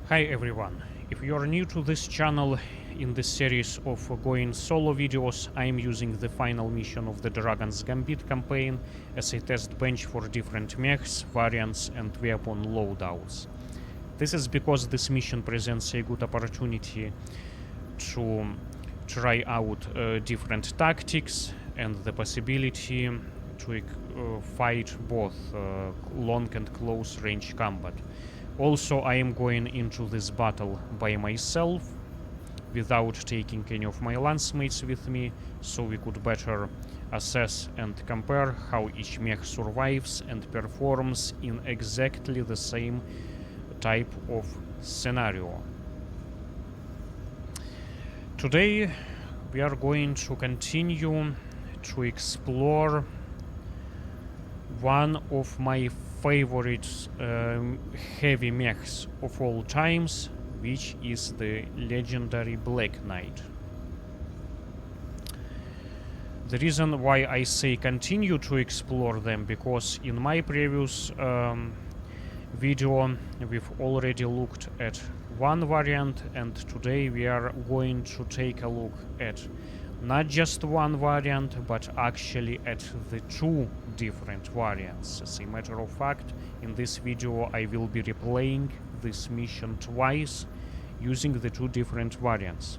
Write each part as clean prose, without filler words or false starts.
Hi everyone, if you are new to this channel, in this series of going solo videos, I am using the final mission of the Dragon's Gambit campaign as a test bench for different mechs, variants and weapon loadouts. This is because this mission presents a good opportunity to try out different tactics and the possibility to fight both long and close range combat. Also, I am going into this battle by myself, without taking any of my Lancemates with me, so we could better assess and compare how each mech survives and performs in exactly the same type of scenario. Today we are going to continue to explore one of my favorite heavy mechs of all times, which is the legendary Black Knight. The reason why I say continue to explore them, because in my previous video we've already looked at one variant, and today we are going to take a look at not just one variant, but actually at the two different variants. As a matter of fact, in this video I will be replaying this mission twice using the two different variants.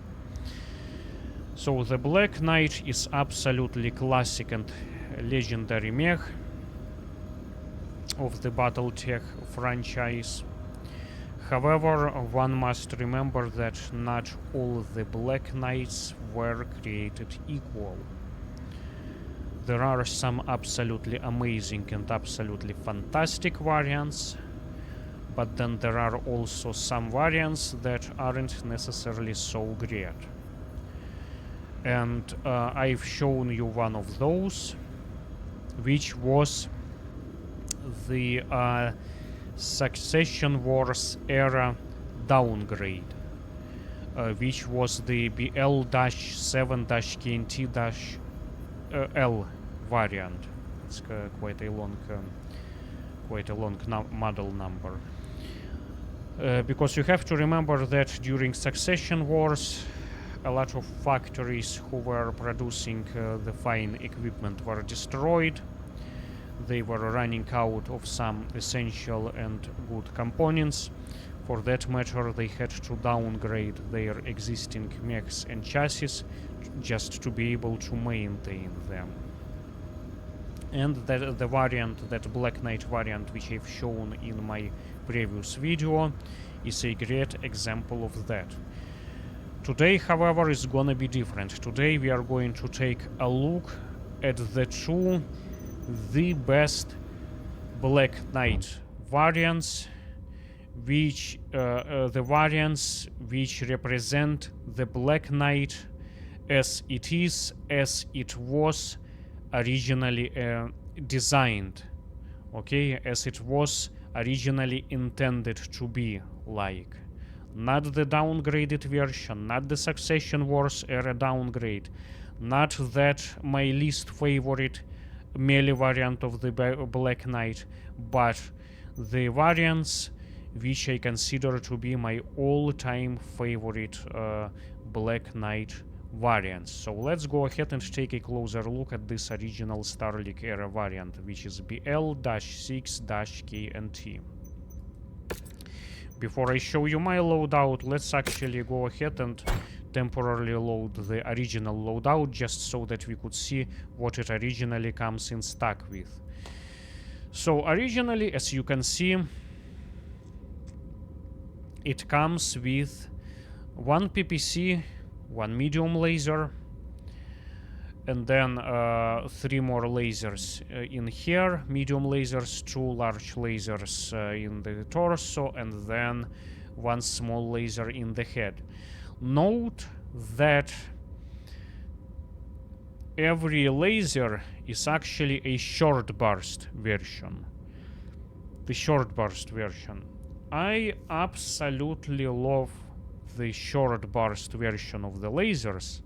So the Black Knight is absolutely classic and legendary mech of the BattleTech franchise. However, one must remember that not all the Black Knights were created equal. There are some absolutely amazing and absolutely fantastic variants, but then there are also some variants that aren't necessarily so great. And I've shown you one of those, which was the Succession Wars era downgrade, which was the BL-6-KNT variant. It's quite a long model number. Because you have to remember that during Succession Wars, a lot of factories who were producing the fine equipment were destroyed. They were running out of some essential and good components. For that matter, they had to downgrade their existing mechs and chassis just to be able to maintain them. And the variant, that Black Knight variant, which I've shown in my previous video, is a great example of that. Today, however, is gonna be different. Today we are going to take a look at the best Black Knight variants, which the variants which represent the Black Knight as it is, as it was originally designed, okay, as it was originally intended to be like. Not the downgraded version, not the Succession Wars era downgrade, not that my least favorite melee variant of the Black Knight, but the variants which I consider to be my all-time favorite Black Knight variants. So let's go ahead and take a closer look at this original Starlink era variant, which is BL-6-KNT. Before I show you my loadout, let's actually go ahead and temporarily load the original loadout, just so that we could see what it originally comes in stock with. So originally, as you can see, it comes with one PPC, one medium laser, and then 3 more lasers in here, medium lasers, 2 large lasers in the torso, and then 1 small laser in the head. Note that every laser is actually a short burst version. The short burst version. I absolutely love the short burst version of the lasers,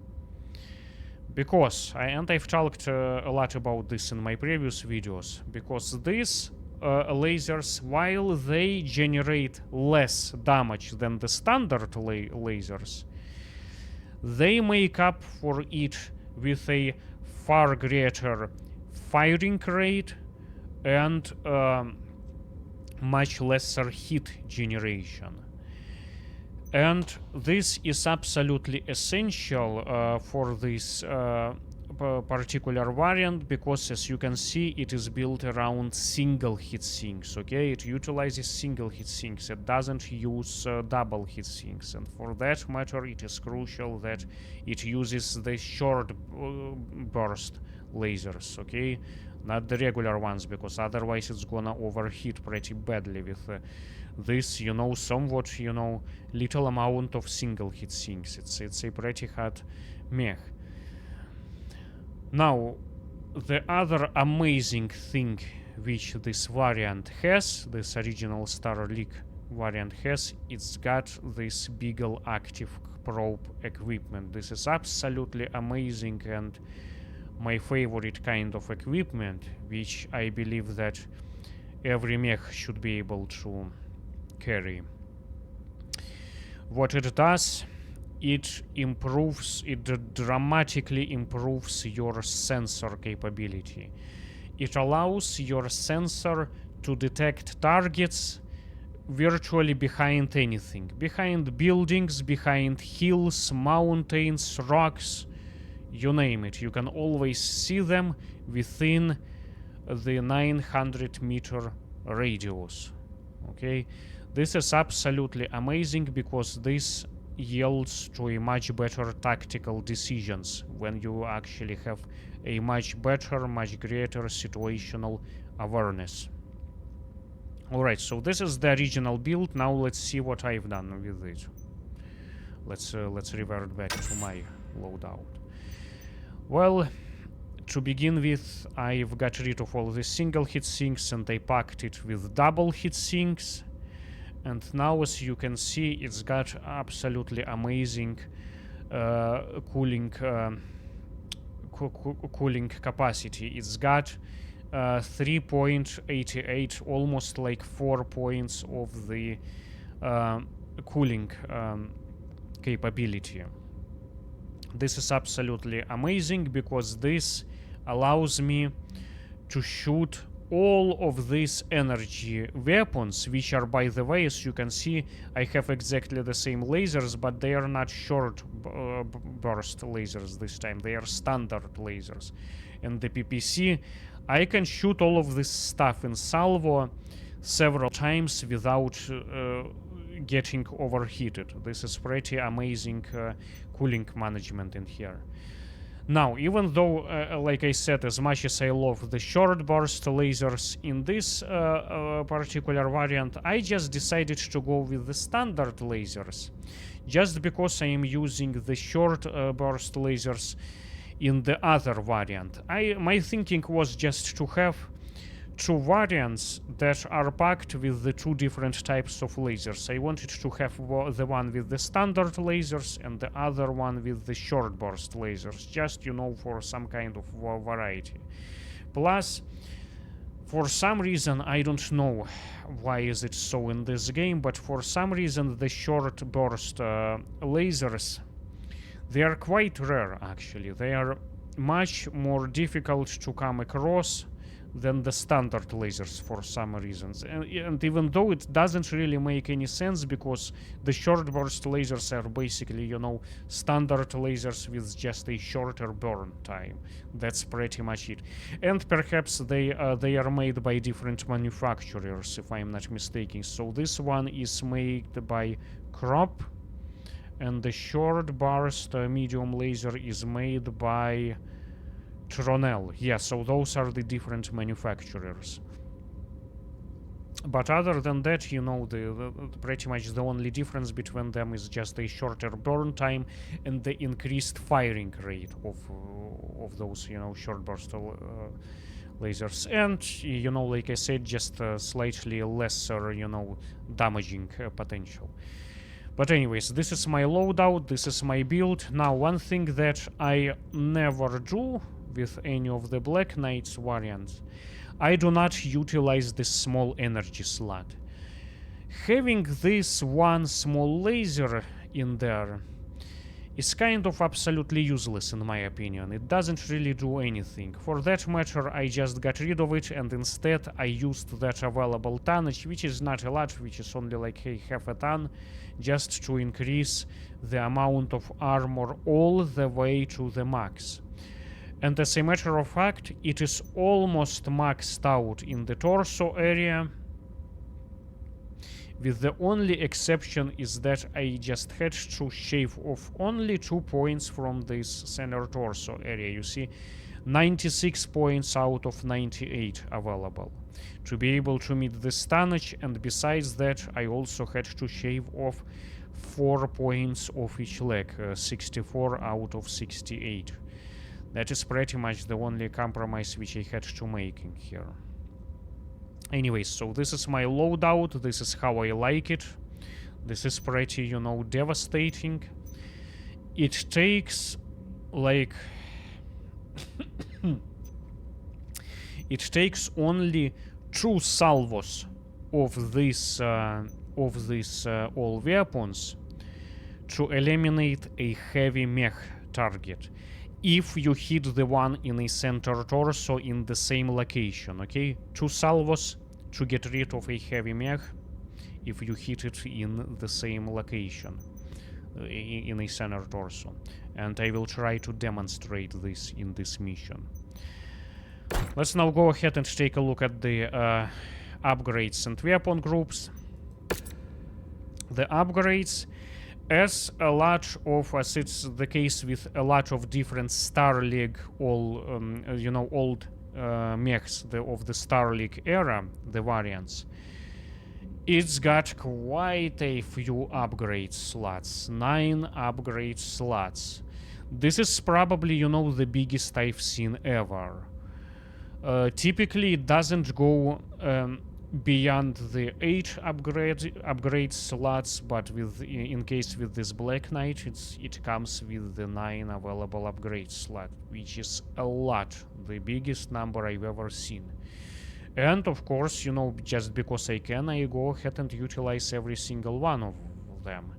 because, and I've talked a lot about this in my previous videos, because this lasers, while they generate less damage than the standard lasers, they make up for it with a far greater firing rate and much lesser heat generation. And this is absolutely essential for this particular variant, because as you can see, it is built around single heat sinks. Okay, it utilizes single heat sinks. It doesn't use double heat sinks, and for that matter, it is crucial that it uses the short burst lasers. Okay, not the regular ones, because otherwise it's gonna overheat pretty badly with this, you know, somewhat, you know, little amount of single heat sinks. It's a pretty hot mech. Now, the other amazing thing which this variant has, this original Star League variant has, it's got this Beagle active probe equipment. This is absolutely amazing and my favorite kind of equipment, which I believe that every mech should be able to carry. What it does, it dramatically improves your sensor capability. It allows your sensor to detect targets virtually behind anything, behind buildings, behind hills, mountains, rocks, you name it. You can always see them within the 900-meter radius. Okay, this is absolutely amazing, because this yields to a much better tactical decisions when you actually have a much better, much greater situational awareness. Alright, so this is the original build. Now let's see what I've done with it. Let's revert back to my loadout. Well, to begin with, I've got rid of all the single heat sinks and I packed it with double heat sinks. And now, as you can see, it's got absolutely amazing cooling capacity. It's got 3.88, almost like 4 points of the cooling capability. This is absolutely amazing, because this allows me to shoot all of these energy weapons, which are, by the way, as you can see, I have exactly the same lasers, but they are not short burst lasers this time. They are standard lasers. And the PPC, I can shoot all of this stuff in salvo several times without getting overheated. This is pretty amazing cooling management in here. Now, even though, like I said, as much as I love the short burst lasers in this particular variant, I just decided to go with the standard lasers, just because I am using the short burst lasers in the other variant. My thinking was just to have two variants that are packed with the two different types of lasers. I wanted to have the one with the standard lasers and the other one with the short burst lasers, just, you know, for some kind of variety. Plus, for some reason, I don't know why is it so in this game, but for some reason the short burst lasers, they are quite rare actually. They are much more difficult to come across than the standard lasers for some reasons. And even though it doesn't really make any sense, because the short burst lasers are basically, you know, standard lasers with just a shorter burn time. That's pretty much it. And perhaps they are made by different manufacturers, if I'm not mistaken. So this one is made by Crop, and the short burst medium laser is made by Tronel. Yeah, so those are the different manufacturers. But other than that, you know, the pretty much the only difference between them is just a shorter burn time and the increased firing rate of those, you know, short burst lasers. And, you know, like I said, just slightly lesser, you know, damaging potential. But anyways, this is my loadout, this is my build. Now, one thing that I never do with any of the Black Knights variants, I do not utilize this small energy slot. Having this one small laser in there is kind of absolutely useless in my opinion. It doesn't really do anything. For that matter, I just got rid of it and instead I used that available tonnage, which is not a lot, which is only like half a ton, just to increase the amount of armor all the way to the max. And as a matter of fact, it is almost maxed out in the torso area, with the only exception is that I just had to shave off only 2 points from this center torso area. You see, 96 points out of 98 available to be able to meet this tonnage, and besides that I also had to shave off 4 points of each leg, 64 out of 68. That is pretty much the only compromise which I had to make in here. Anyways, so this is my loadout, this is how I like it. This is pretty, you know, devastating. It takes, like... it takes only 2 salvos of this all weapons to eliminate a heavy mech target. If you hit the one in a center torso in the same location, okay? 2 salvos to get rid of a heavy mech if you hit it in the same location, in a center torso. And I will try to demonstrate this in this mission. Let's now go ahead and take a look at the upgrades and weapon groups. The upgrades, as it's the case with a lot of different Star League, you know, old mechs of the Star League era, the variants, it's got quite a few upgrade slots, 9 upgrade slots. This is probably, you know, the biggest I've seen ever. Typically it doesn't go beyond the 8 upgrade slots, but in case with this Black Knight, it comes with the 9 available upgrade slot, which is a lot, the biggest number I've ever seen. And of course, you know, just because I can, I go ahead and utilize every single one of them.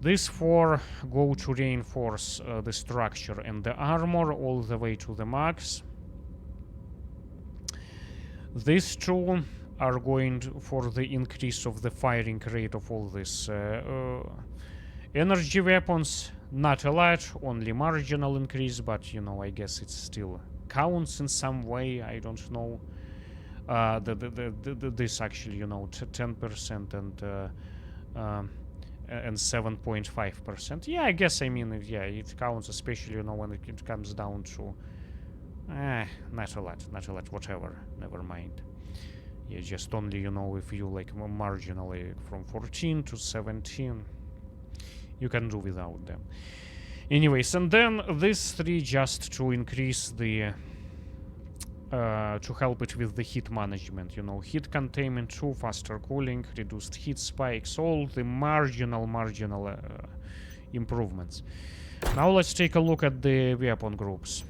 These 4 go to reinforce the structure and the armor all the way to the max. These 2 are going for the increase of the firing rate of all these energy weapons. Not a lot, only marginal increase, but you know, I guess it still counts in some way. I don't know. This actually, you know, 10% and 7.5%. Yeah, I guess, I mean, yeah, it counts, especially, you know, when it comes down to not a lot, whatever, never mind. Yeah, just only, you know, if you like marginally from 14 to 17, you can do without them. Anyways, and then these 3 just to increase the to help it with the heat management, you know, heat containment 2, faster cooling, reduced heat spikes, all the marginal improvements. Now let's take a look at the weapon groups.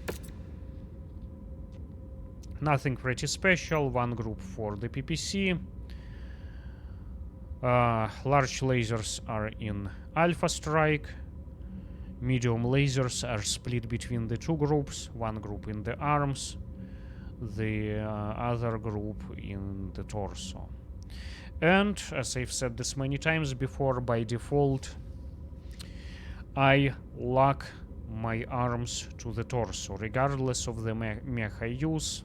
Nothing pretty special. 1 group for the PPC. Large lasers are in Alpha Strike. Medium lasers are split between the 2 groups. 1 group in the arms, the other group in the torso. And as I've said this many times before, by default I lock my arms to the torso regardless of the mech I use.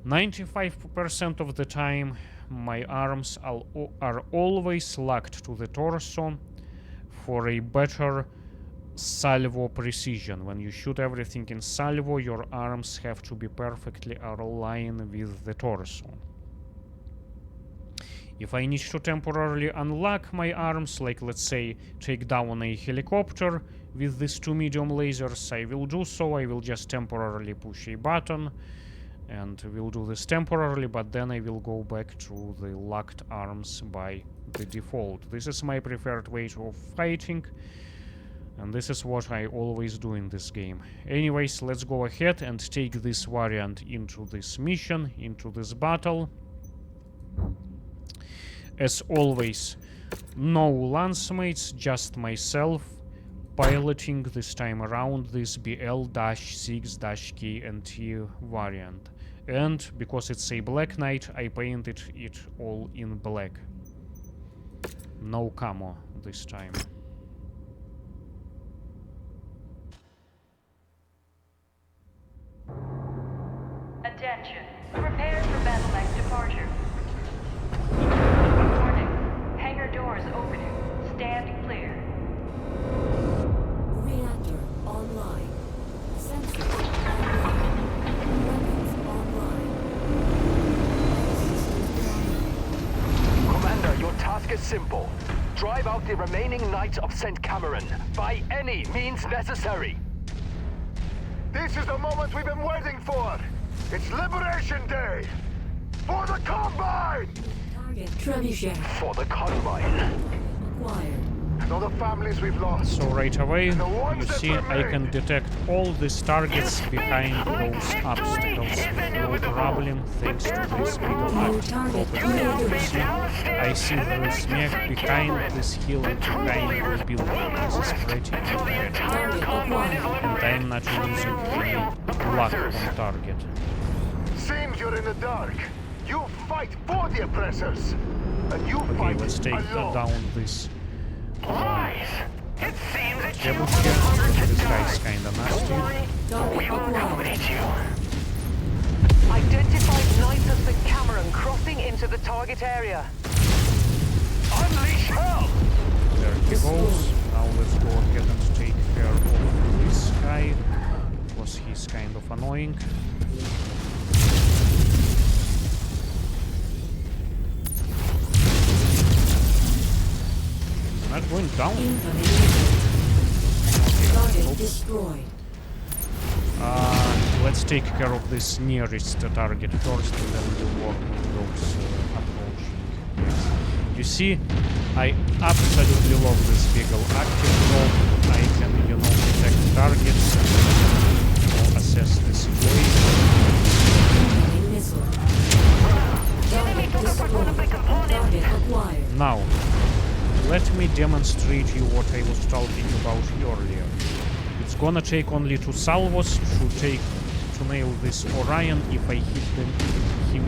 95% of the time my arms are always locked to the torso for a better salvo precision. When you shoot everything in salvo, your arms have to be perfectly aligned with the torso. If I need to temporarily unlock my arms, like let's say take down a helicopter with these 2 medium lasers, I will do so. I will just temporarily push a button and we'll do this temporarily, but then I will go back to the locked arms by the default. This is my preferred way of fighting. And this is what I always do in this game. Anyways, let's go ahead and take this variant into this mission, into this battle. As always, no Lancemates, just myself piloting this time around this BL-6-KNT variant. And because it's a Black Knight, I painted it all in black. No camo this time. Attention. Prepare for battle act departure. Warning. Hangar doors opening. Stand clear. Reactor online. Sensors online. Weapons online. Commander, your task is simple. Drive out the remaining Knights of St. Cameron by any means necessary. This is the moment we've been waiting for! It's Liberation Day! For the Combine! Target trebuchet For the Combine. acquired. And all the families we've lost. So right away, The you ones that see I can remain. detect all these targets behind those obstacles with no problem thanks to this middle active target property. You cleared. see, I see this mech behind this hill and behind the building. This is pretty good. Target acquired. And I'm not losing any luck on target. Seems you're in the dark. You fight for the oppressors. And you Okay, fight let's take alone. down this Lies. It seems that you cable have here. hunger to This die. guy's kinda nasty. Target We will acquired. dominate you. Identified Knights of St. Cameron crossing into the target area. Unleash hell! There he goes. Now let's go ahead and take care of this guy, because he's kind of annoying. He's not going down. Incoming. Okay, Target oops. destroyed. Let's take care of this nearest target first, and then we'll work on those approaching. You see, I absolutely love this Beagle active mode. I can, detect targets and, assess the situation. Incoming missile. Target destroyed. Target acquired. Now, let me demonstrate you what I was talking about earlier. It's gonna take only 2 salvos to nail this Orion if I hit him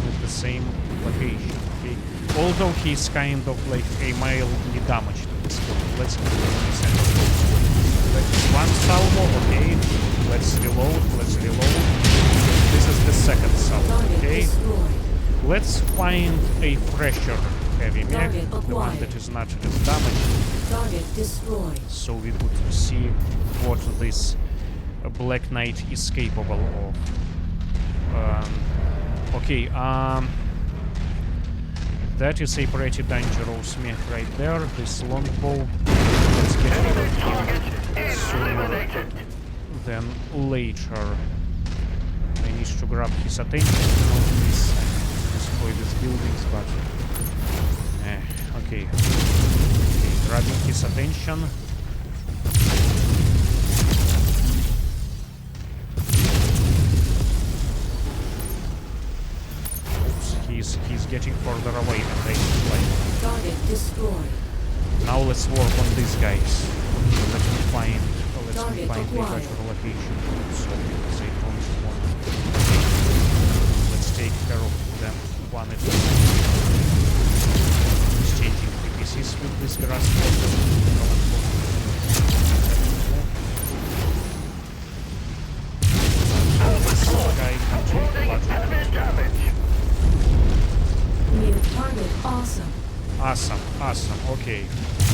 at the same location. Okay? Although he's kind of like a mildly damaged at this point. Let's one salvo, okay. Let's reload. This is the second salvo, Target okay. destroyed. Let's find a fresher heavy mech, Target the one acquired. that is not as damaged, Target destroyed. so we could see what this Black Knight is capable of. Okay, that is a pretty dangerous mech right there, this longbow. Let's get rid of him sooner than later. I need to grab his attention, destroy these buildings, but... okay. Grabbing his attention. Oops, he's getting further away and I like. Target destroyed. Now let's work on these guys. Let me find Target a acquired. better location so they don't want. Let's take care of them one at a time. Exchanging PPCs with this grass guy can take a lot of Damage. New target awesome. Awesome, okay.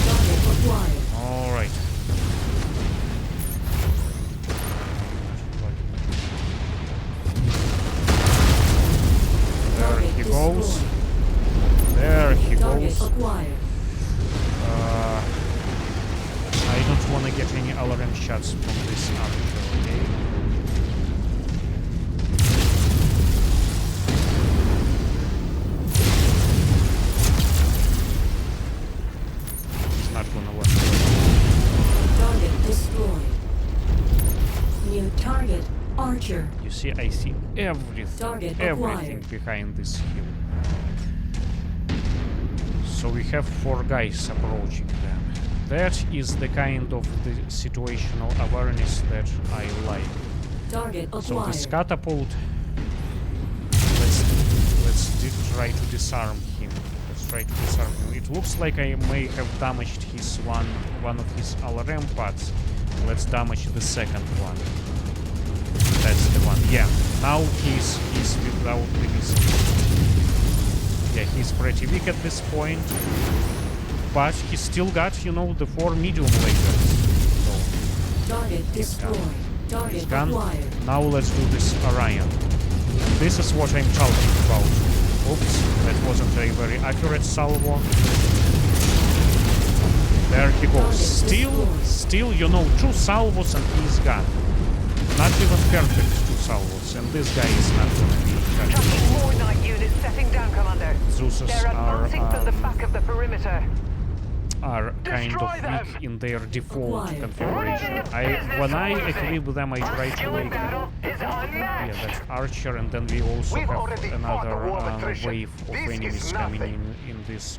Target acquired. Alright. There he goes. There he Target goes. acquired. I don't want to get any alarm shots from this archer, okay? It's not gonna work. Target Capture. You see, I see Target everything acquired. behind this hill. So we have 4 guys approaching them. That is the kind of the situational awareness that I like. Target So this acquired. catapult, try to disarm him. Let's try to disarm him. It looks like I may have damaged his one of his LRM pads. Let's damage the second one. That's the one. Yeah. Now he's without the missile. Yeah, he's pretty weak at this point, but he still got, you know, the 4 medium lasers. So Target destroyed. he's Target gone. acquired. Now let's do this Orion. This is what I'm talking about. Oops, that wasn't a very accurate salvo. There he goes. Still, you know, 2 salvos and he's gone. Not even perfect 2 salvos, and this guy is not gonna be touched. Tracking more night units setting down, Commander. Zeuses They're advancing from the back of the perimeter. are kind of Destroy them! weak in their default Acquired. configuration. When I equip them, I try to Skill in make battle is unmatched. yeah, that's Archer, and then we also We've have already fought another the war of attrition. wave of This is enemies coming nothing. in this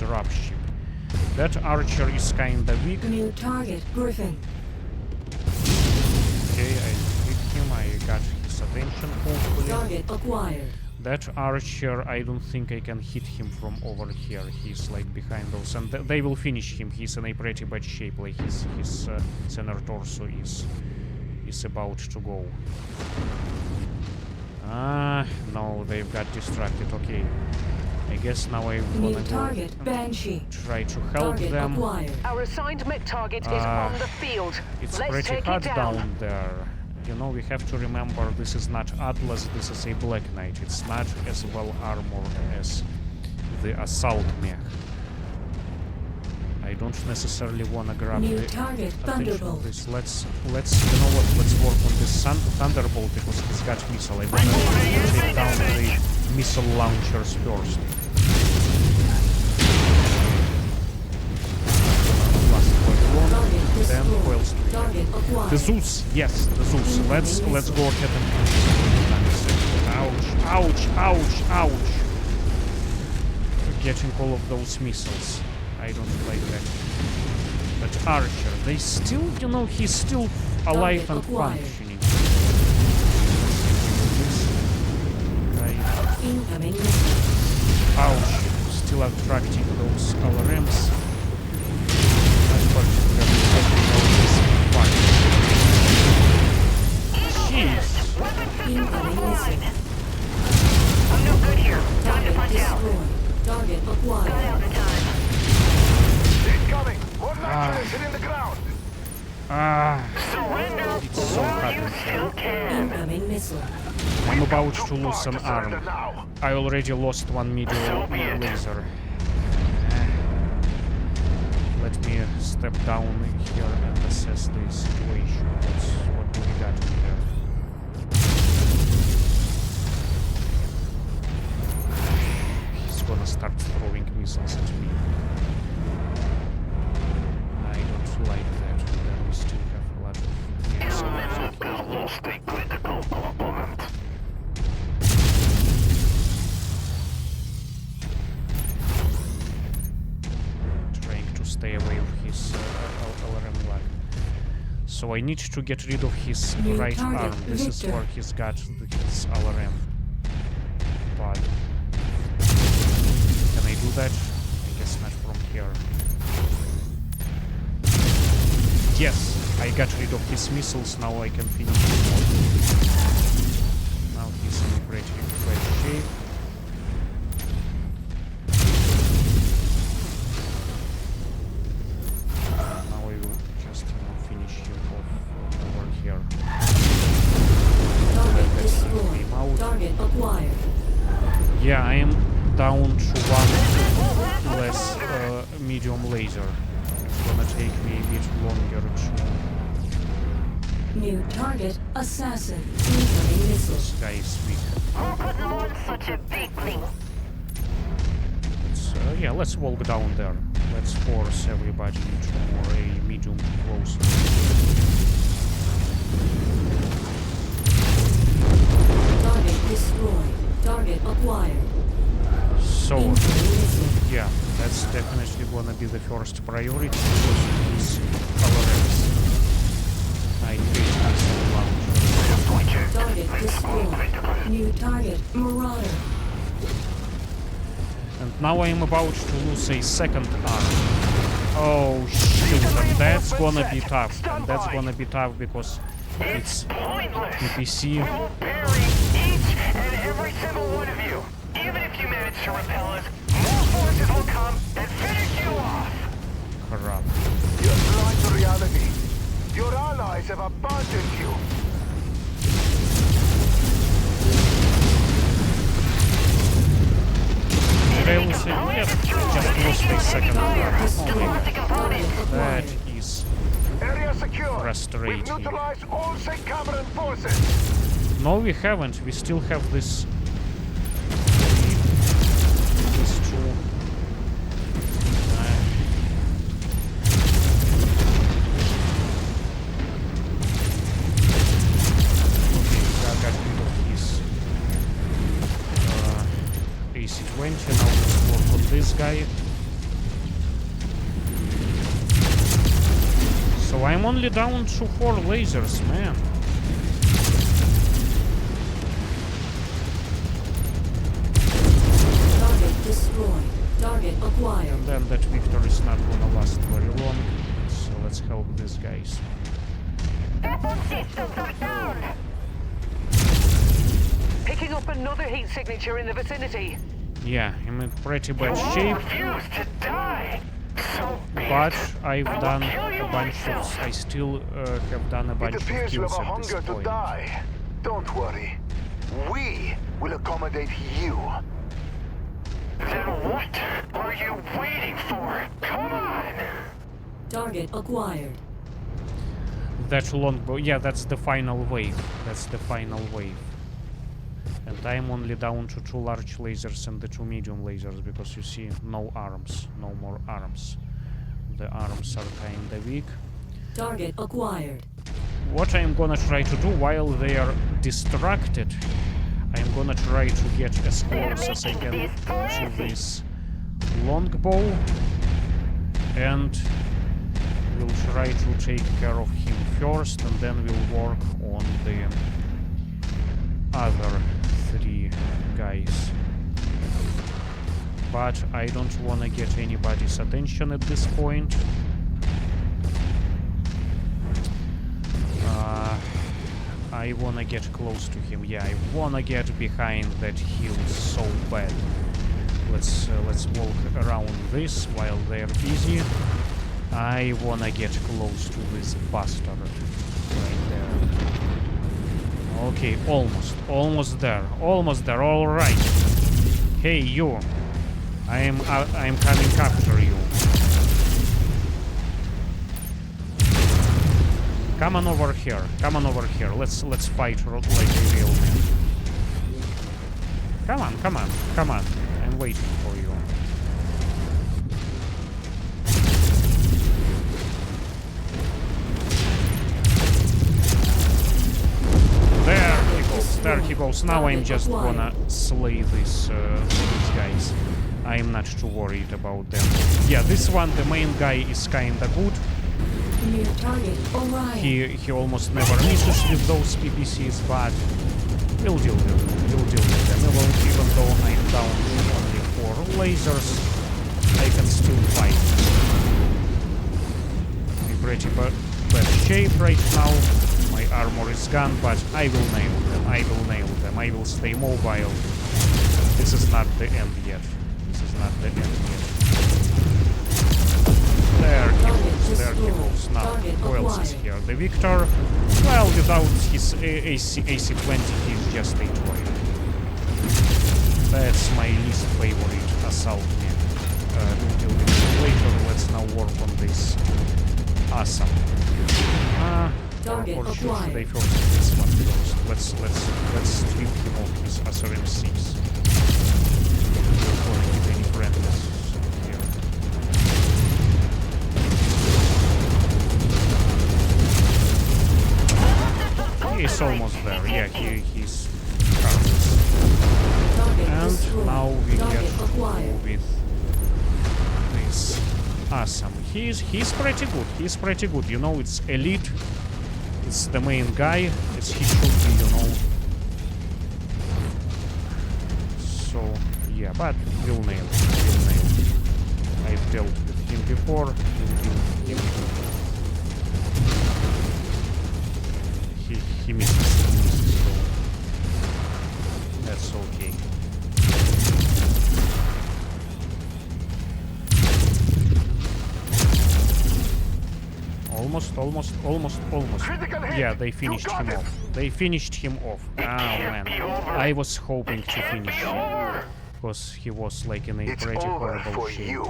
dropship. That Archer is kinda weak. New target Griffin. Okay, I hit him, I got his attention hopefully. Target acquired. That Archer, I don't think I can hit him from over here. He's like behind those, and they will finish him. He's in a pretty bad shape. Like his center torso is about to go. No, they've got distracted. Okay, I guess now I'm New gonna target go Banshee. try to help Target them. acquired. Our assigned mech target is on the field. It's Let's pretty take hot it down. down there. You know, we have to remember this is not Atlas, this is a Black Knight. It's not as well armored as the assault mech. I don't necessarily want to grab New the target attention of Thunderbolt. this. Let's you know what? Let's work on this Thunderbolt because he's got missile. I want to take down the missile launchers first. Target Then coil destroyed. streak. Target acquired. The Zeus, yes, the Zeus. Let's go ahead and ouch, ouch, ouch, ouch. Getting all of those missiles. I don't like that. But Archer, they still, you know, he's still alive and acquired. functioning. Incoming missile. Ouch, still attracting those LRMs. Not particularly happy about this fight. Jeez. Incoming missile. I'm no good here. Time to Target punch out. destroyed. Target acquired. Out of time. Incoming! More nitrogen in the ground! Surrender It's so while hot you in still here. can. Incoming missile. I'm about Too to lose far an to surrender arm. now. I already lost one medium laser. Let me step down here and assess the situation. What do we got here? He's gonna start throwing missiles at me. I don't like that. Then we still have a lot of trying to stay away with his LRM lag. So I need to get rid of his New right target, arm. This is Victor. where he's got his LRM pod. Can I do that? I guess not from here. Yes, I got rid of his missiles. Now I can finish him off. Now he's in a pretty great shape. Now I will just finish him off over here. Target Him destroyed. out. Target acquired. Yeah, I am down to one less medium laser. It's gonna take me a bit longer to. New target Assassin. Incoming missile. This guy is weak. Who could launch such a big thing? Yeah, let's walk down there. Let's force everybody into more a medium close. Target destroyed. Target acquired. So, Incoming missile. yeah, that's definitely gonna be the first priority because it is our enemies. I hate missile launcher. Target destroyed. New target, Marauder. And now I am about to lose a second arm. Oh shoot, and that's gonna be tough. And that's gonna be tough because it's PPC. We will bury each and every single one of you. Even if you manage to repel us, more forces will come and finish you off. Crap. You're blind to reality. Your allies have abandoned you. Did I lose it? Yes, just lost a second arm. Oh my god. Target That acquired. is Area secure. frustrating. We've neutralized all St. Cameron forces. No, we haven't. We still have this. These two. Okay, I got rid of his AC-20. Now let's work on this guy. So I'm only down to 4 lasers, man. Target destroyed. Target acquired. And then that victory is not gonna last very long. So let's help these guys. Picking up another heat signature in the vicinity. Yeah, I'm in pretty bad shape, Refuse to die. So but I've done a bunch of. I still have done a It bunch of appears you have kills a at this hunger to point. die. Don't worry. We will accommodate you. then what are you waiting for? Come on. Target acquired. That longbow, yeah, that's the final wave. That's the final wave. And I'm only down to 2 large lasers and the 2 medium lasers because you see, no arms, no more arms. The arms are kinda weak. Target acquired. What I'm gonna try to do while they are distracted, I'm gonna try to get as close as I can to this longbow, and we'll try to take care of him first, and then we'll work on the other 3 guys. But I don't wanna get anybody's attention at this point. I wanna get close to him. Yeah, I wanna get behind that hill so bad. Let's walk around this while they're busy. I wanna get close to this bastard right there. Okay, almost there. All right. Hey, you. I'm coming after you. Come on over here. Let's fight like a real man. Come on. I'm waiting for you. There he goes. Now I'm just gonna slay these guys. I'm not too worried about them. Yeah, this one, the main guy, is kinda good. New target Orion. He almost never misses with those PPCs, but we'll deal with them. Even though I'm down to only 4 lasers, I can still fight. I'm in pretty bad shape right now. My armor is gone, but I will nail them. I will stay mobile. This is not the end yet. There he goes. Now, who else is here? The Victor. Well, without his AC-20, he's just a toy. That's my least favorite assault mech. We'll deal with it later. Let's now work on this. Awesome. Target Or should I acquired. first this one first? Let's strip him of his SRM-6. We're going to get any friendlies here. He's almost there. Yeah, he's now we Target get acquired. with this. Awesome. He's pretty good. He's pretty good. You know, it's elite. It's the main guy. It's he should be, you know. So yeah, but we'll nail it. We'll nail it. I've dealt with him before. He misses, so that's okay. Almost. Critical hit. Yeah, they You finished got him it. off. They finished him off. Oh man, I was hoping to finish him because he was like in a It's pretty over horrible for shape. you.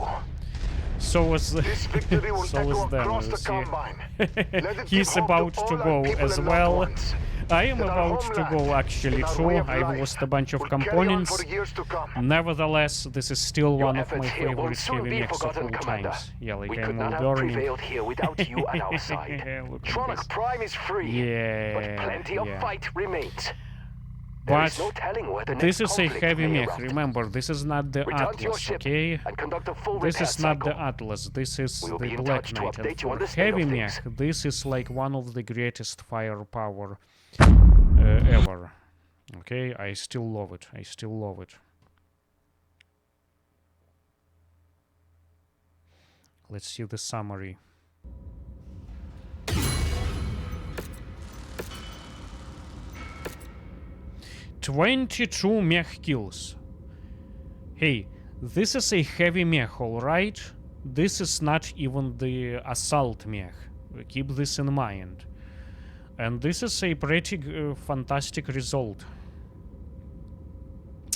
So was This victory will so echo was them. across You the see. Combine. Let it He's give hope about to to all our go people as and well. loved ones. I am That our about to homeland go actually and our too. way of I've life lost a bunch of will carry on components. for the years to come. Nevertheless, this is still Your one of my efforts here won't favorite soon heavy be mechs of forgotten, all Commander. times. Yeah, like We I'm could not all have burning. prevailed here without you at our side. Look at this. Tronic Prime is free, Yeah, but plenty of yeah. fight remains. There is But no telling where the this next is a conflict heavy may mech. erupt. Remember, this is not the Return to your Atlas, ship okay? and conduct a full This repair is not the cycle. Atlas. This is We will the be in Black touch to Knight. And update you on for the state of heavy things. mech, this is like one of the greatest firepower ever. Okay, I still love it. I still love it. Let's see the summary. "22 mech kills. Hey, this is a heavy mech, alright? This is not even the assault mech. Keep this in mind. And this is a pretty fantastic result.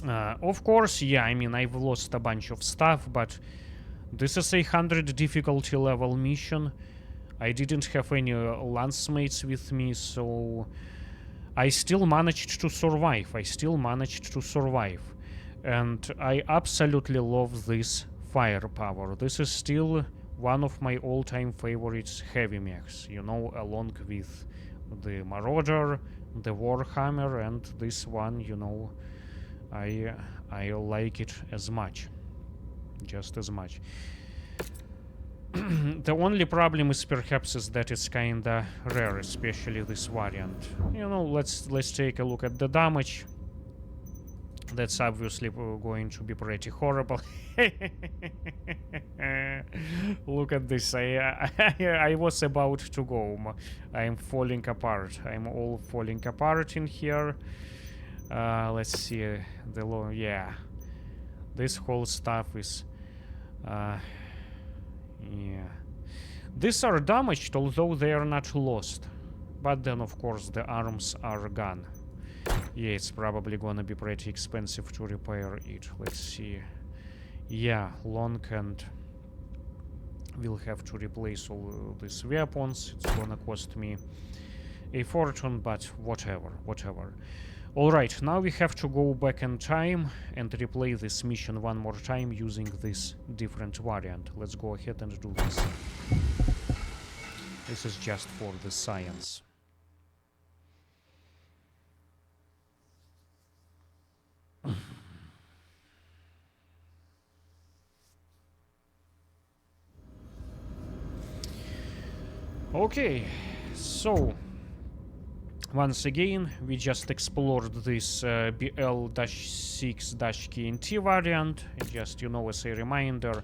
Of course, yeah, I mean, I've lost a bunch of stuff, but this is a 100 difficulty level mission. I didn't have any Lancemates with me, so I still managed to survive. And I absolutely love this firepower. This is still one of my all-time favorites heavy mechs, you know, along with the Marauder, the Warhammer, and this one, you know, I like it as much, just as much. The only problem is perhaps is that it's kinda rare, especially this variant. You know, let's take a look at the damage. That's obviously going to be pretty horrible. Look at this. I was about to go. I'm falling apart. I'm all falling apart in here. Let's see. Yeah. This whole stuff is... yeah. These are damaged, although they are not lost. But then, of course, the arms are gone. Yeah, it's probably gonna be pretty expensive to repair it. Let's see. Yeah, long and we'll have to replace all these weapons. It's gonna cost me a fortune, but whatever. Alright, now we have to go back in time and replay this mission one more time using this different variant. Let's go ahead and do this. This is just for the science. Okay, so once again we just explored this BL-6-KNT variant. Just, you know, as a reminder,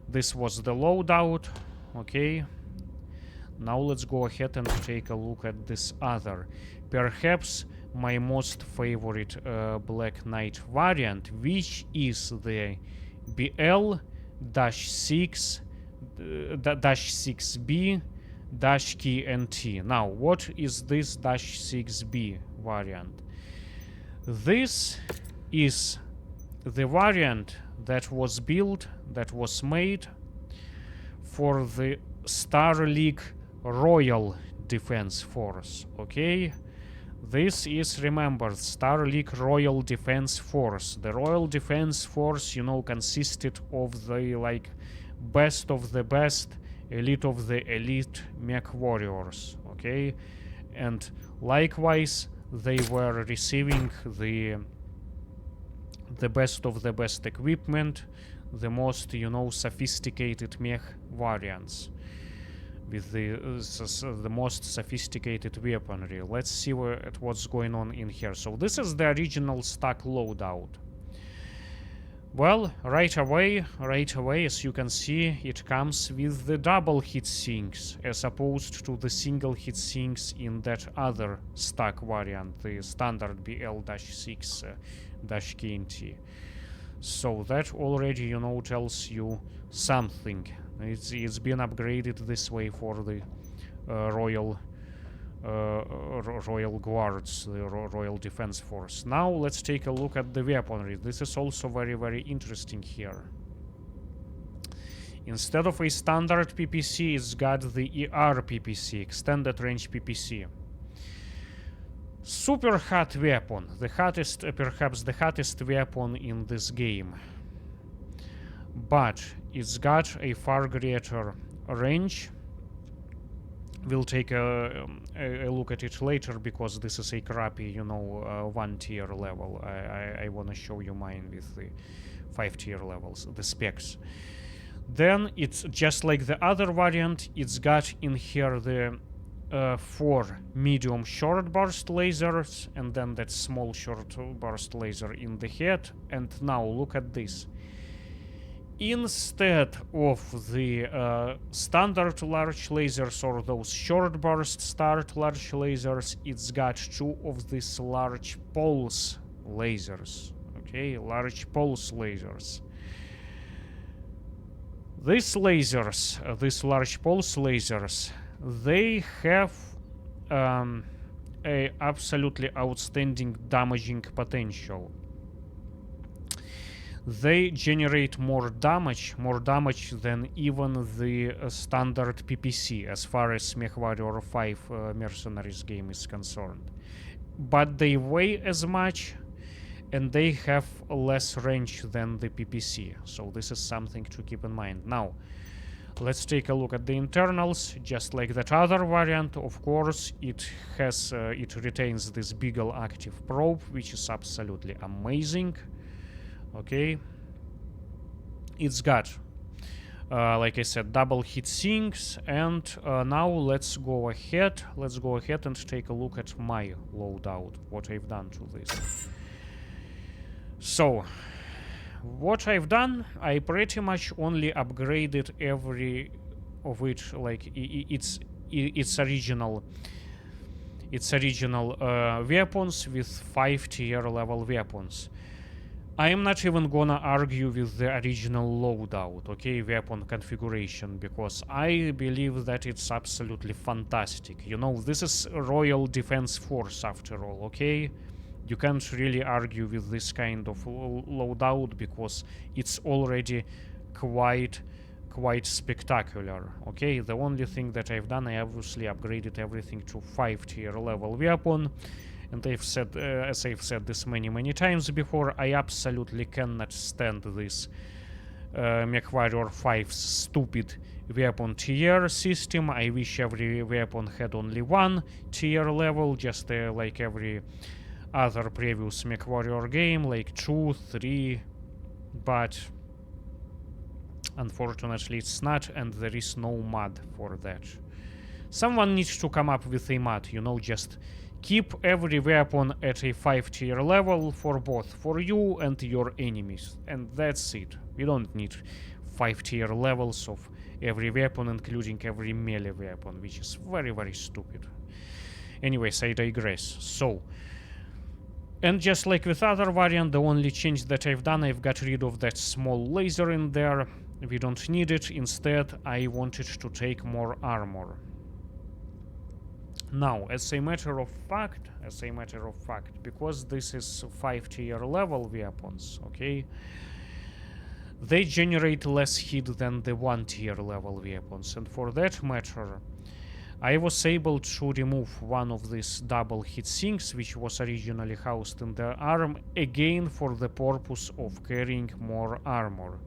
this was the loadout. Okay, now let's go ahead and take a look at this other, perhaps my most favorite Black Knight variant, which is the BL-6B-KNT. Now, what is this -6B variant? This is the variant that was built, that was made for the Star League Royal Defense Force, okay? This is, remember, Star League Royal Defense Force. The Royal Defense Force, you know, consisted of the, like, best of the best, elite of the elite MechWarriors, okay? And likewise, they were receiving the best of the best equipment, the most, you know, sophisticated mech variants with the most sophisticated weaponry. Let's see what's going on in here. So this is the original stock loadout. Well, right away, as you can see, it comes with the double heatsinks as opposed to the single heatsinks in that other stock variant, the standard BL-6-KNT. So that already, you know, tells you something. It's been upgraded this way for the Royal Guards, the Royal Defense Force. Now let's take a look at the weaponry. This is also very, very interesting here. Instead of a standard PPC, it's got the ER PPC, extended range PPC. Super hot weapon, the hottest, perhaps the hottest weapon in this game. But it's got a far greater range. We'll take a look at it later because this is a crappy, you know, 1 tier level. I want to show you mine with the 5 tier levels, the specs. Then it's just like the other variant. It's got in here the 4 medium short burst lasers and then that small short burst laser in the head. And now look at this. Instead of the standard large lasers or those short burst start large lasers, it's got 2 of these large pulse lasers. Okay, large pulse lasers. These lasers, these large pulse lasers, they have a absolutely outstanding damaging potential. They generate more damage than even the standard PPC as far as MechWarrior 5 Mercenaries game is concerned. But they weigh as much and they have less range than the PPC. So this is something to keep in mind. Now, let's take a look at the internals. Just like that other variant, of course, it has it retains this Beagle active probe, which is absolutely amazing. Okay, it's got, like I said, double heat sinks, and now let's go ahead and take a look at my loadout, what I've done to this. So, what I've done, I pretty much only upgraded every of which, like its original weapons with 5 tier level weapons. I am not even gonna argue with the original loadout, okay, weapon configuration, because I believe that it's absolutely fantastic. You know, this is a Royal Defense Force after all, okay? You can't really argue with this kind of loadout because it's already quite spectacular, okay? The only thing that I've done, I obviously upgraded everything to 5 tier level weapon. And I've said, as I've said this many times before, I absolutely cannot stand this MechWarrior 5's stupid weapon tier system. I wish every weapon had only 1 tier level, just like every other previous MechWarrior game, like 2, 3, but unfortunately it's not, and there is no mod for that. Someone needs to come up with a mod, you know, just keep every weapon at a 5 tier level for both, for you and your enemies. And that's it. We don't need 5 tier levels of every weapon, including every melee weapon, which is very stupid. Anyways, I digress. So, and just like with other variant, the only change that I've done, I've got rid of that small laser in there. We don't need it. Instead, I wanted to take more armor. Now, as a matter of fact, because this is 5 tier level weapons, okay, they generate less heat than the 1 tier level weapons, and for that matter, I was able to remove one of these double heat sinks, which was originally housed in the arm, again for the purpose of carrying more armor.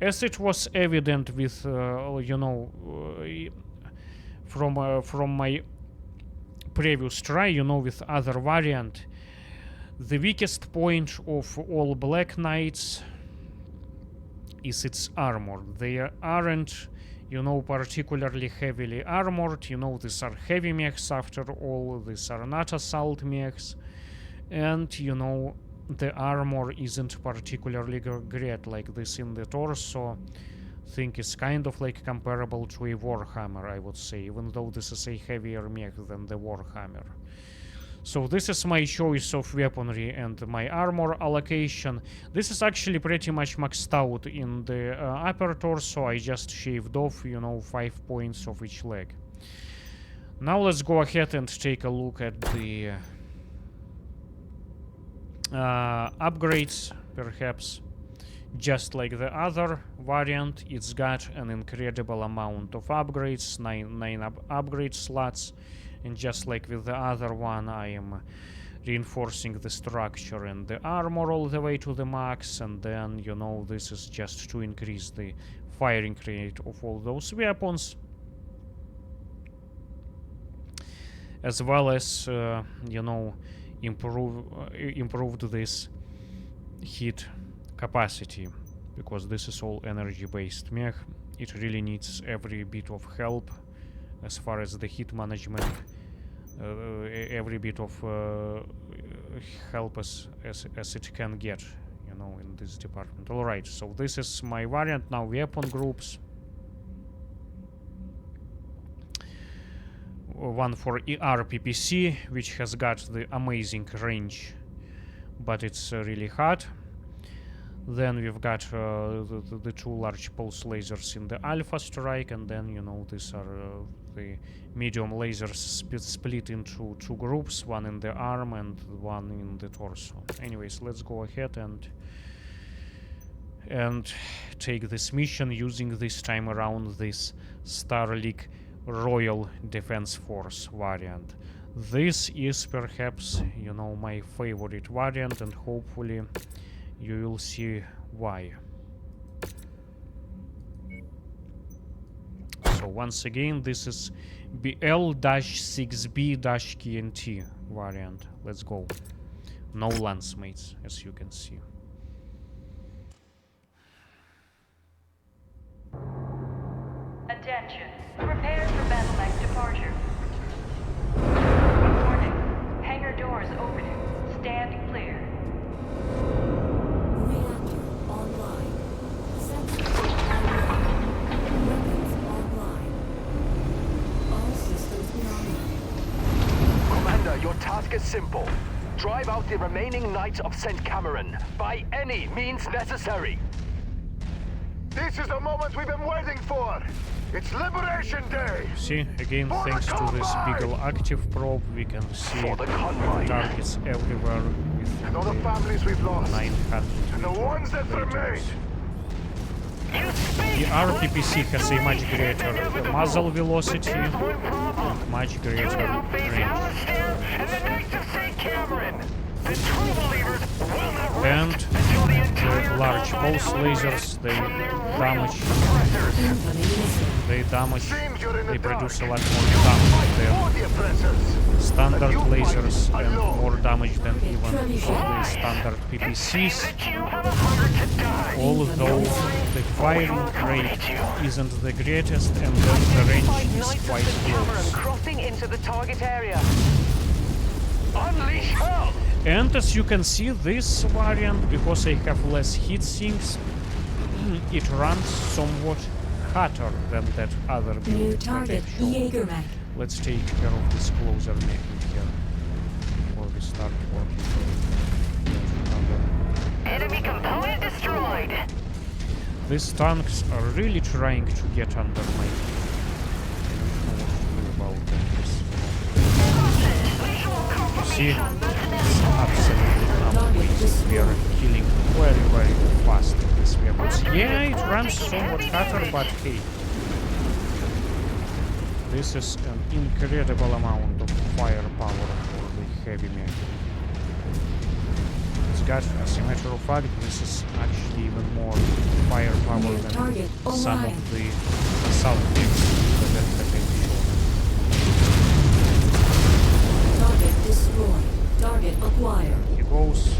As it was evident with, you know, from my previous try, you know, with other variant, The weakest point of all Black Knights is its armor. They aren't, you know, particularly heavily armored. You know, these are heavy mechs after all. These are not assault mechs. And, you know, the armor isn't particularly great, like this in the torso. Think is kind of like comparable to a Warhammer, I would say, even though this is a heavier mech than the Warhammer. So this is my choice of weaponry and my armor allocation. This is actually pretty much maxed out in the upper torso. I just shaved off, you know, 5 points of each leg. Now let's go ahead and take a look at the upgrades, perhaps. Just like the other variant, it's got an incredible amount of upgrades, 9 upgrade slots. And just like with the other one, I am reinforcing the structure and the armor all the way to the max. And then, you know, this is just to increase the firing rate of all those weapons. As well as, you know, improved this hit capacity. Because this is all energy-based mech. It really needs every bit of help. As far as the hit management, every bit of help as it can get, you know, in this department. Alright, so this is my variant. Now weapon groups. One for ER-PPC, which has got the amazing range, but it's really hard. Then we've got the 2 large pulse lasers in the Alpha Strike, and then, you know, these are the medium lasers split into 2 groups, one in the arm and one in the torso. Anyways, let's go ahead and take this mission using this time around this Starlink Royal Defense Force variant. This is perhaps, you know, my favorite variant, and hopefully you will see why. So once again, this is BL-6B-KNT variant. Let's go. No Lancemates, as you can see. Attention. Prepare for battle mech departure. Warning. Hangar doors opening. Stand clear. Reactor online. Sensors online. Weapons online. All systems nominal. Commander, your task is simple. Drive out the remaining Knights of St. Cameron by any means necessary. This is the moment we've been waiting for. It's Liberation Day. See, again, For the thanks to this Combine! Beagle active probe, we can see For the Combine! targets everywhere with And all the families we've lost. 900 And the ones that remain. meters. The RPPC has a much greater muzzle velocity and much greater range. And the large pulse lasers, they damage, Seems you're in the they produce a dark. lot more damage For than the oppressors. standard You fight lasers, and alone. more damage than even the standard PPCs. Although the firing rate isn't the greatest, and then the range Find is Knights of quite St. Cameron close. crossing into the target area. Unleash hell! And as you can see, this variant, because I have less heat sinks, it runs somewhat hotter than that other New build that target, I've shown. Jägermech. Let's take care of this closer mech here before we start working on Enemy component destroyed. These tanks are really trying to get under my feet. I don't know what to do about them. See, it's absolutely amazing. We are killing very, very fast with these weapons. Yeah, it runs somewhat hotter, but hey. This is an incredible amount of firepower for the heavy mech. It's got, as a matter of fact, this is actually even more firepower New than target, some Orion. of the assault mechs that I've shown. Target destroyed. Target acquired. He goes.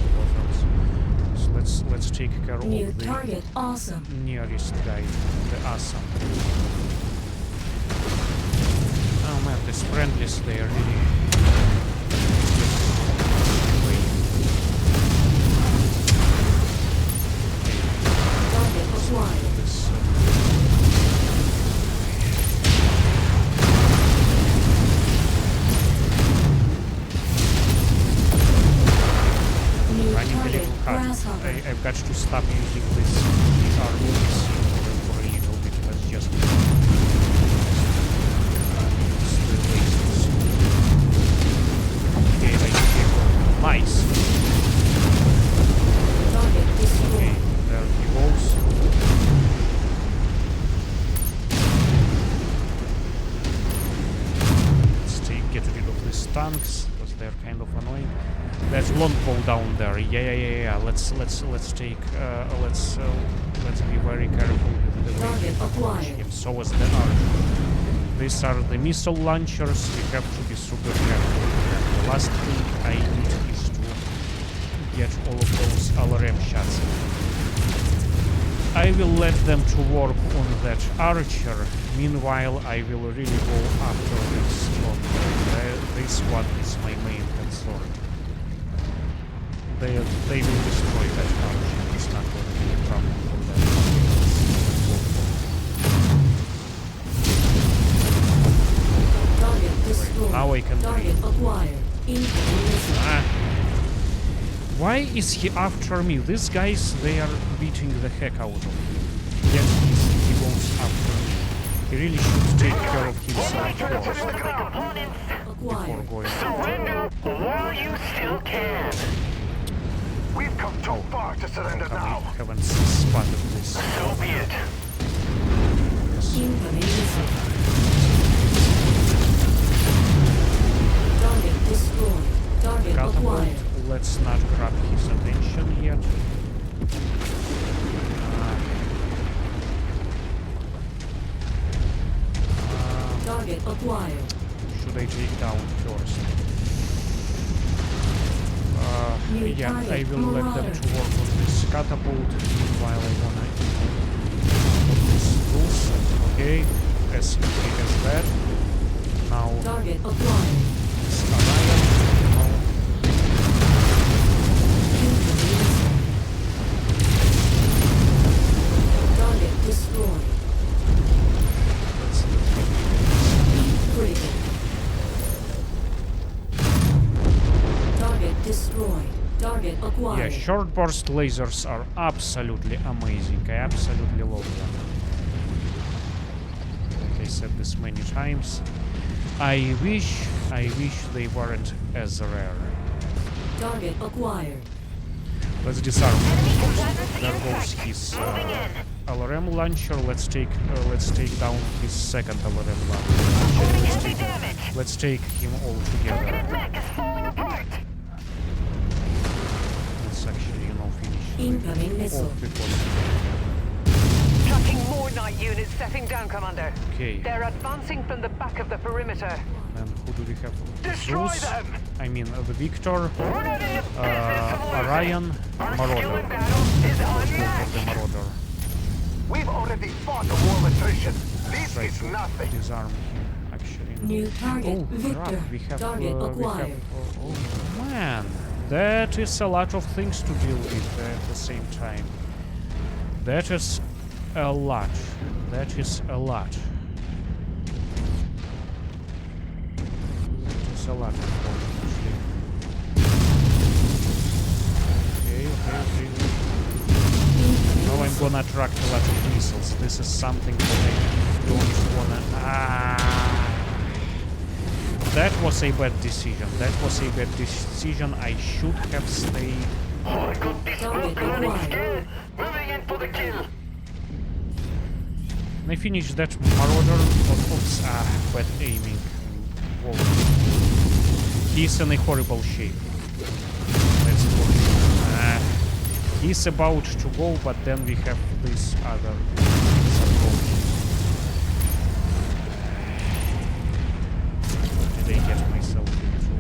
So let's take care New of the target awesome. nearest guy, the awesome. Oh man, these friendlies, they are really... Target acquired. This, New running a target little hard. grasshopper. I've got to stop using these armies for a little bit. Let's just... Okay, I see. Nice. Target Okay, destroyed. there he goes. Let's get rid of these tanks because they're kind of annoying. There's longbow down there. Yeah. Let's take. Let's be very careful with the way we Target approach acquired. him. So is the archer. These are the missile launchers. We have to be super careful. And the last thing I need is to get all of those LRM shots. I will let them to work on that archer. Meanwhile, I will really go after this one. This one is my main concern. They will destroy that archer. It's not going to be a problem for them. Target destroyed. Now I can Target acquired. Incoming missile. Why is he after me? These guys, they are beating the heck out of me. Yet he goes after me. He really should take care of himself first before Acquired. going after Surrender while you still can. We've come too far to surrender now. I haven't spotted this. So be it. Incoming missile. Target destroyed. Target Catapult, acquired. let's not grab his attention yet. Target acquired. Should I take down first? New Yeah, I target, will let them Marauder. to work on this catapult while I wanna put this loose. Okay, as easy as that. Now Target acquired. this Orion. Now Incoming missile. Target destroyed. let's Critical. Target destroyed. Target yeah, acquired. short burst lasers are absolutely amazing. I absolutely love them. Like I said this many times. I wish they weren't as rare. Target acquired. Let's disarm him first. There goes his LRM launcher. Let's take down his second LRM launcher. Let's take him all together. Mech is falling apart. Let's actually, finish Incoming missile. off because Tracking more night units setting down, Commander. okay. They're advancing from the back of the perimeter. And who do we have? Destroy Zeus. them. I mean the Victor, We're not in the business of losing. Orion, Our skill in Marauder. battle is Let's go for the unmatched. Marauder. We've already fought a war of attrition. This Try is to nothing. disarm him. Actually. New target. Oh, Victor. crap. We have, Target acquired. oh man, that is a lot of things to deal with at the same time. That is a lot. That is a lot. That is a lot, unfortunately. Okay. Now I'm gonna attract a lot of missiles. This is something that I don't wanna... That was a bad decision. I should have stayed. Oh, I got this Target rope running acquired. skill. Moving in for the kill. I finished that Marauder. Oops, bad aiming. Whoa. He's in a horrible shape. That's for sure. He's about to go, but then we have this other things approaching. What did I get myself into?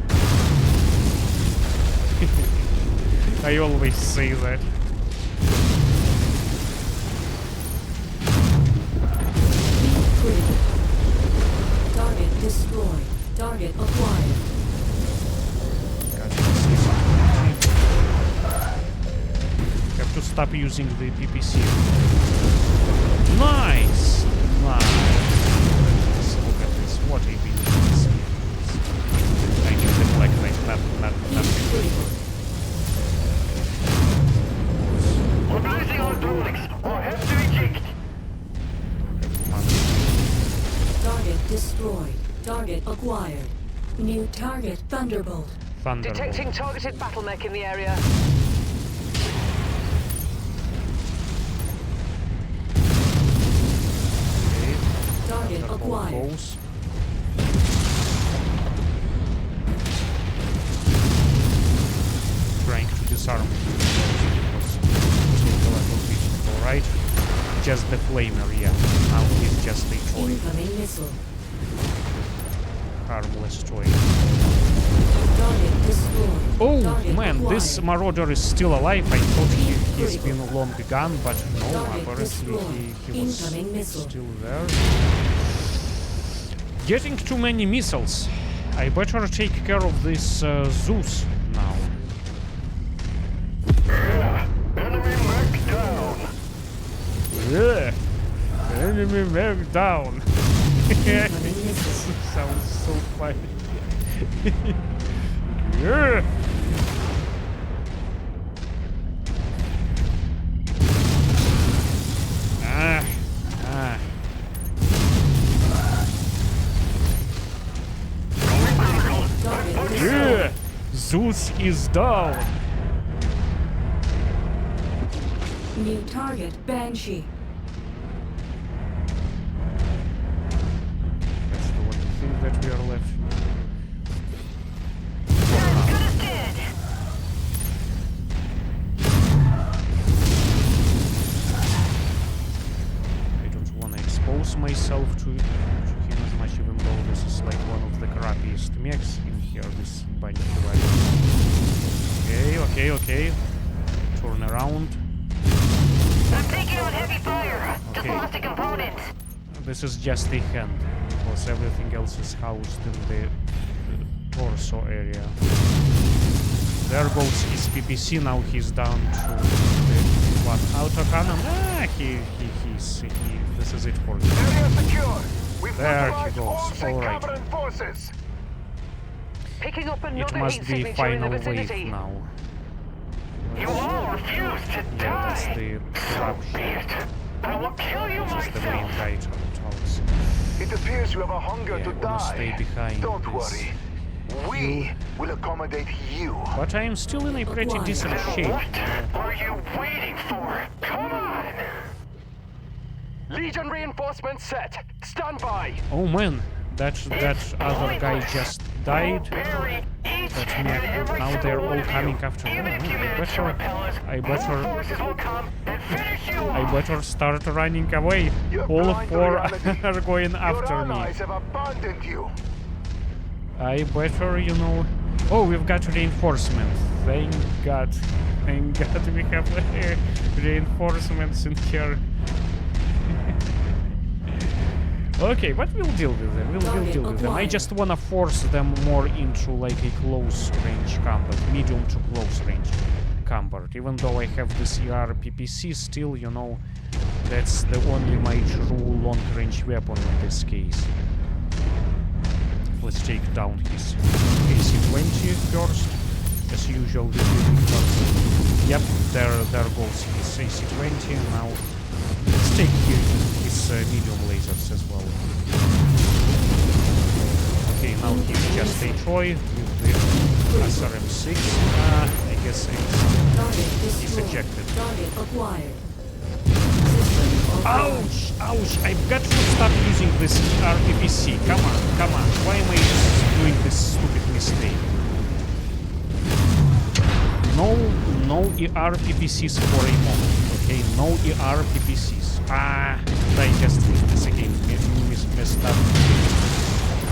I always say that. Critical. Target destroyed. Target acquired. Have to stop using the PPC. Nice! Nice! Look at this. What a PPC. I need the black knight, not Critical. We're losing our buildings. We'll have to eject. Target destroyed. Target acquired. New target Thunderbolt. Thunder. Detecting targeted battle mech in the area. Okay. Target Thunderbolt acquired. goes. Trying to disarm because take a lot of vision. Alright. Just the flamer, yeah. Now he's just a toy. Incoming missile. Harmless toy. Target destroyed. Oh Target man, this acquired. Marauder is still alive. I thought he's been long gone, but no, Target apparently destroyed. he was Incoming missile. still there. Getting too many missiles. I better take care of this Zeus now. Enemy mech down. Yeah. Enemy mech down. Incoming missile. Sounds so funny. Yeah. Ah. Target destroyed. Yeah. Zeus is down. New target Banshee. That's the only thing that we are left. I don't want to expose myself to him as much, even though this is like one of the crappiest mechs in here, this bunny variant. Okay. Turn around. I'm taking on heavy fire. Just Okay. lost a component. This is just a hand, because everything else is housed in the torso area. There goes his PPC, now he's down to the one autocannon. This is it for him. Area secure. We've There he neutralized all goes. All right. Cameron forces. Picking up It another must heat be signature in the final wave vicinity. now. You all refuse to Yeah, that's die. the trap Be it. I will kill you Just the main myself. guy talks. It appears you have a hunger Yeah, to I wanna stay die. behind Don't this. worry. We will accommodate you. But I am still in a pretty Acquired. decent shape. What are you waiting for? Come on! Legion reinforcements set. Stand by. Oh man, that other guy just died. Bury each That's and me. every Now they're single all one of coming you. after me. Even if you I manage to repel us, I more better forces will come and finish you I off. better start running away. You're All blind to four reality. are going Your after me. allies have abandoned you. I better, you know. Oh, we've got reinforcement. Thank God. Thank God we have reinforcements in here. Okay, but we'll deal with them. We'll deal with them. I just wanna force them more into like a close range combat, medium to close range combat. Even though I have this ER PPC, still, you know, that's the only my true long range weapon in this case. Let's take down his AC-20 first, as usual. We do it first. Yep, there goes his AC-20. Now let's take his medium lasers as well. Okay, now he's just a toy with the SRM-6. I guess Target he's destroyed. ejected. Target acquired. System offline. Ouch! Ouch! I've got to stop using this RPPC. Come on. Why am I doing this stupid mistake? No ER PPCs for a moment. Okay, no ER PPCs. I just did this again. Messed up.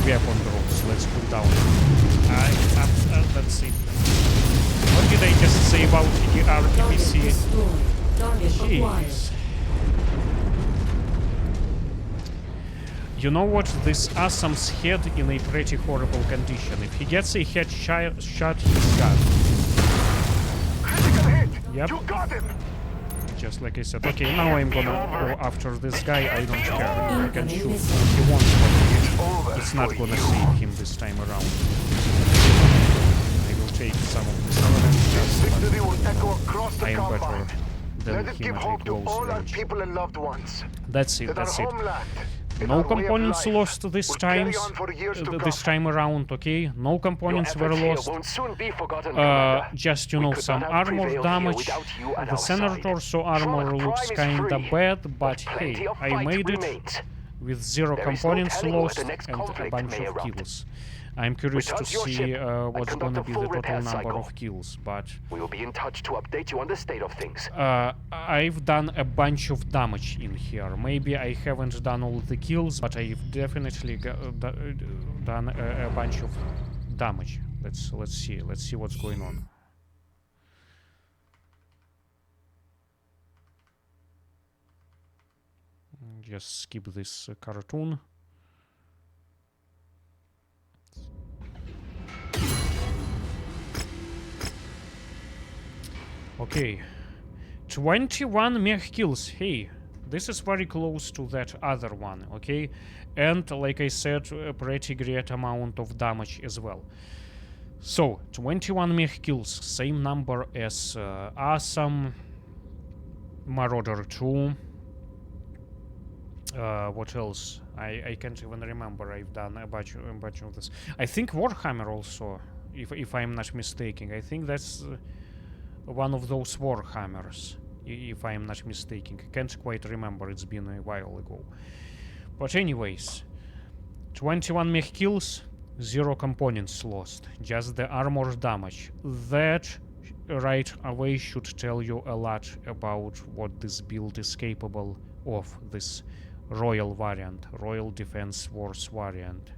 Weapon drops. Let's cool down. That's it. What did I just say about the Target RPPC? destroyed. Target acquired. Jeez. You know what? This Asam's head in a pretty horrible condition. If he gets a headshot, he's gone. Critical hit! Yep. You got him! Just like I said. Okay, now I'm gonna go after this guy. I don't care. I can shoot if he wants, but it's not gonna save him this time around. I will take some of this Victory evidence, will echo across the but I am better compound. than Let it him give at a hope to close all our range. people and loved ones. That's it, That that's our it. homeland, in No our way of components life, lost this will carry times, on for years to this come. time around, okay? No Your components were efforts here lost. won't soon be forgotten, Commander. Just, you We know, could some not have armor prevailed damage. here without you at The our center side. torso armor Tronic looks Prime is kinda free, bad, but plenty hey, of I fight made it remains. with 0 There is no components telling where lost the next and a conflict bunch may of erupt. kills. I'm curious Return to to your see ship and what's conduct gonna a be full the total repair number cycle. of kills, but We will be in touch to update you on the state of things. I've done a bunch of damage in here. Maybe I haven't done all the kills, but I've definitely done a bunch of damage. Let's see what's going on. Just skip this cartoon. Okay, 21 mech kills. Hey, this is very close to that other one, okay? And like I said, a pretty great amount of damage as well. So, 21 mech kills, same number as Asam, Marauder 2. What else? I can't even remember. I've done a bunch of this. I think Warhammer also, if I'm not mistaken. I think that's one of those Warhammers, if I'm not mistaken. Can't quite remember, it's been a while ago. But anyways, 21 mech kills, 0 components lost, just the armor damage. That right away should tell you a lot about what this build is capable of, this Royal variant, Royal Defense Force variant.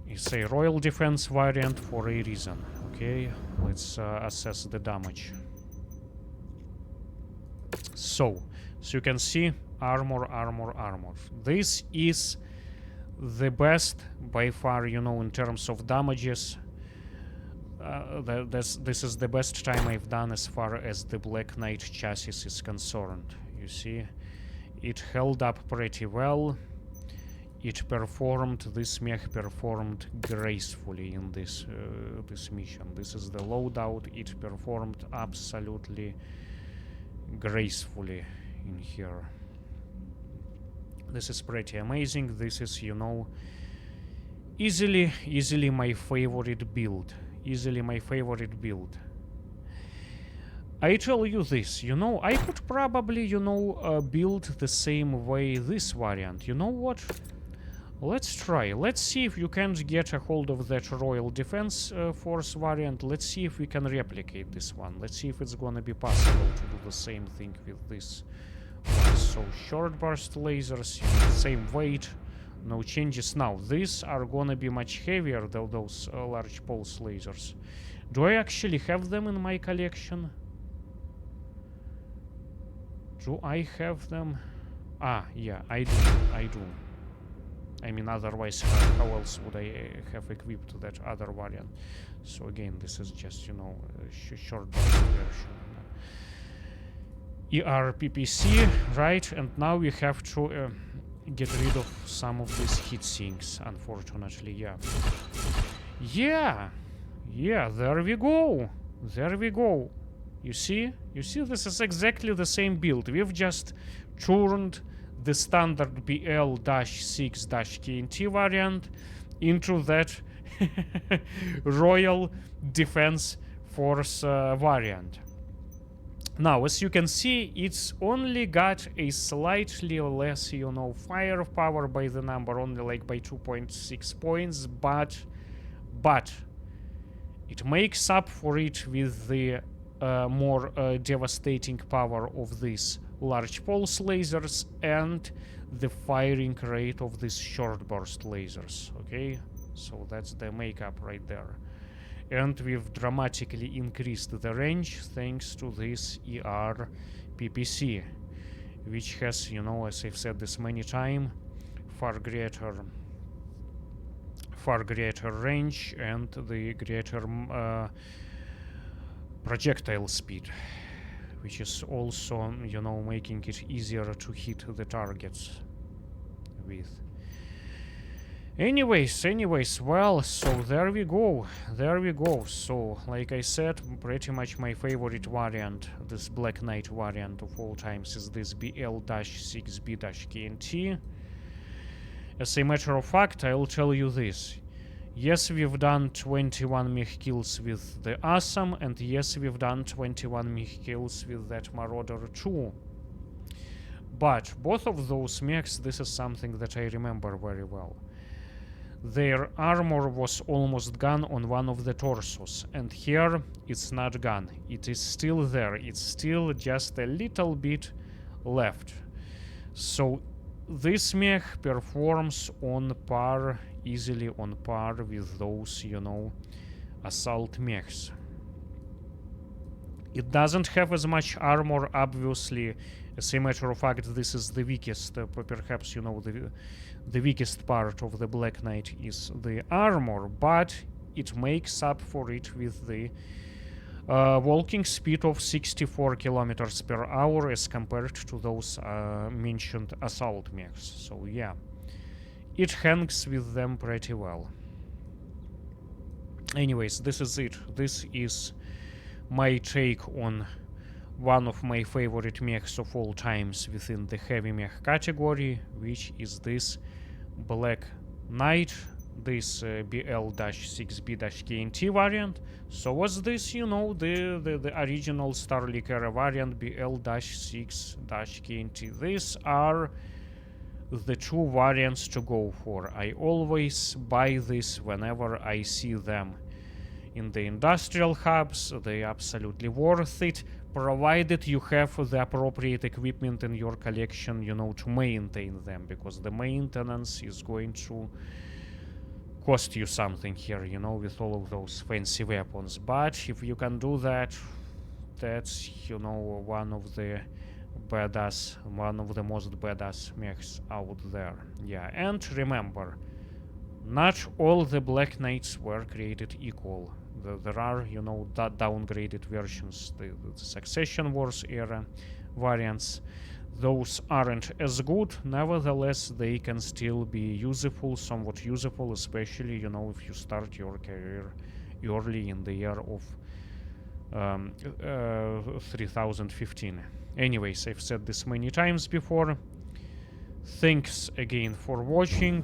It's a Royal Defense variant for a reason. Okay, let's assess the damage. So you can see armor. This is the best by far, you know, in terms of damages. This is the best time I've done as far as the Black Knight chassis is concerned. You see, it held up pretty well. This mech performed gracefully in this mission. This is the loadout. It performed absolutely gracefully in here. This is pretty amazing. This is, you know, easily my favorite build. I tell you this, you know, I could probably, you know, build the same way this variant. You know what? Let's try. Let's see if you can get a hold of that Royal Defense Force variant. Let's see if we can replicate this one. Let's see if it's gonna be possible to do the same thing with this one. So, short burst lasers, same weight, no changes. Now, these are gonna be much heavier than those large pulse lasers. Do I actually have them in my collection? Do I have them? Ah, yeah, I do. I mean, otherwise, how else would I have equipped that other variant? So again, this is just, you know, a short burst version. ERPPC, right? And now we have to get rid of some of these heat sinks, unfortunately, yeah. Yeah, there we go. You see, this is exactly the same build. We've just turned the standard BL-6-KNT variant into that Royal Defense Force variant. Now, as you can see, it's only got a slightly less, you know, firepower by the number, only like by 2.6 points, but it makes up for it with the more devastating power of these large pulse lasers and the firing rate of these short burst lasers. Okay, so that's the makeup right there. and we've dramatically increased the range thanks to this ER PPC, which has, you know, as I've said this many times, far greater range and the greater projectile speed, which is also, you know, making it easier to hit the targets with. Anyways, well, so there we go. So, like I said, pretty much my favorite variant, this Black Knight variant of all times, is this BL-6B-KNT. As a matter of fact, I'll tell you this. Yes, we've done 21 mech kills with the Awesome, and yes, we've done 21 mech kills with that Marauder 2. But both of those mechs, this is something that I remember very well. Their armor was almost gone on one of the torsos, and here it's not gone. It is still there. It's still just a little bit left. So this mech performs on par, easily on par with those, you know, assault mechs. It doesn't have as much armor, obviously. As a matter of fact, this is the weakest, perhaps, you know, the weakest part of the Black Knight is the armor, but it makes up for it with the walking speed of 64 kilometers per hour as compared to those mentioned assault mechs. So yeah, it hangs with them pretty well. Anyways, this is it. This is my take on one of my favorite mechs of all times within the heavy mech category, which is this Black Knight, this BL-6B-KNT variant. So was this, you know, the original Starlink era variant, BL-6-KNT. These are the two variants to go for. I always buy this whenever I see them in the industrial hubs. They absolutely worth it, provided you have the appropriate equipment in your collection, you know, to maintain them, because the maintenance is going to cost you something here, you know, with all of those fancy weapons. But if you can do that, that's, you know, one of the most badass mechs out there. Yeah, and remember, not all the Black Knights were created equal. There are, you know, downgraded versions, the Succession Wars era variants. Those aren't as good. Nevertheless, they can still be useful, somewhat useful, especially, you know, if you start your career early in the year of 3015. Anyways, I've said this many times before. Thanks again for watching.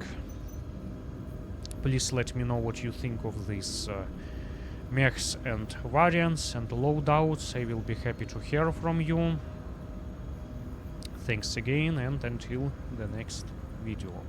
Please let me know what you think of these mechs and variants and loadouts. I will be happy to hear from you. Thanks again, and until the next video.